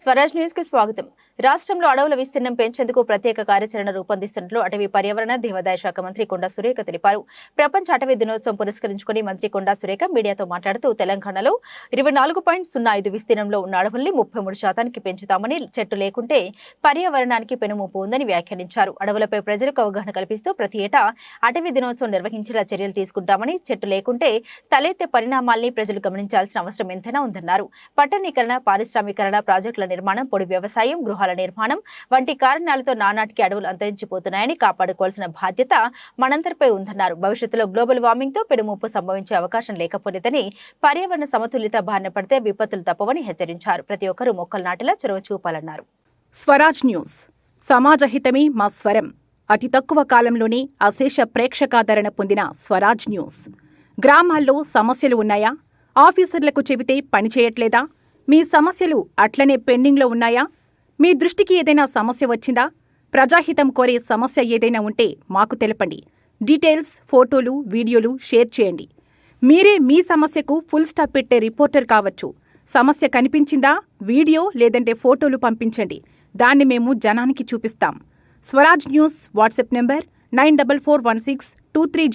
Swaraj news కి స్వాగతం. రాష్ట్రంలో అడవుల విస్తీర్ణం పెంచేందుకు ప్రత్యేక కార్యాచరణ రూపొందిస్తున్నట్లు అటవీ పర్యావరణ దేవాదాయ శాఖ మంత్రి కొండా సురేఖ తెలిపారు. ప్రపంచ అటవీ దినోత్సవం పురస్కరించుకుని మంత్రి కొండా సురేఖ మీడియాతో మాట్లాడుతూ తెలంగాణలో 24.05 విస్తీర్ణంలో ఉన్న అడవుల్ని 33% పెంచుతామని, చెట్టు లేకుంటే పర్యావరణానికి పెనుముప్పు ఉందని వ్యాఖ్యానించారు. అడవులపై ప్రజలకు అవగాహన కల్పిస్తూ ప్రతి ఏటా అటవీ దినోత్సవం నిర్వహించేలా చర్యలు తీసుకుంటామని, చెట్టు లేకుంటే తలెత్తే పరిణామాల్ని ప్రజలు గమనించాల్సిన అవసరం ఎంతైనా ఉందన్నారు. పట్టణీకరణ, పారిశ్రామికరణ, ప్రాజెక్టుల నిర్మాణం, పొడి వ్యవసాయం, గృహాల నిర్మాణం వంటి కారణాలతో నానాటికి అడవులు అంతరించిపోతున్నాయని, కాపాడుకోవాల్సిన బాధ్యత మనందరిపై ఉందన్నారు. భవిష్యత్తులో గ్లోబల్ వార్మింగ్ తో పెనుముప్పు సంభవించే అవకాశం లేకపోలేదని, పర్యావరణ సమతుల్యత బారిన పడితే విపత్తులు తప్పవని హెచ్చరించారు. ప్రతి ఒక్కరూ మొక్కలు నాటేలా చొరవ చూపాలన్నారు. స్వరాజ్ న్యూస్, సమాజ హితమే మా స్వరం. అతి తక్కువ కాలంలోనే అశేష ప్రేక్షకాదరణ పొందిన స్వరాజ్ న్యూస్. గ్రామాల్లో సమస్యలు ఉన్నాయా? ఆఫీసర్లకు చెబితే పని చేయట్లేదా? మీ సమస్యలు అట్లనే పెండింగ్లో ఉన్నాయా? మీ దృష్టికి ఏదైనా సమస్య వచ్చిందా? ప్రజాహితం కోరే సమస్య ఏదైనా ఉంటే మాకు తెలపండి. డీటెయిల్స్, ఫోటోలు, వీడియోలు షేర్ చేయండి. మీరే మీ సమస్యకు ఫుల్ స్టాప్ పెట్టే రిపోర్టర్ కావచ్చు. సమస్య కనిపించిందా? వీడియో లేదంటే ఫోటోలు పంపించండి. దాన్ని మేము జనానికి చూపిస్తాం. Swaraj news WhatsApp number 9441623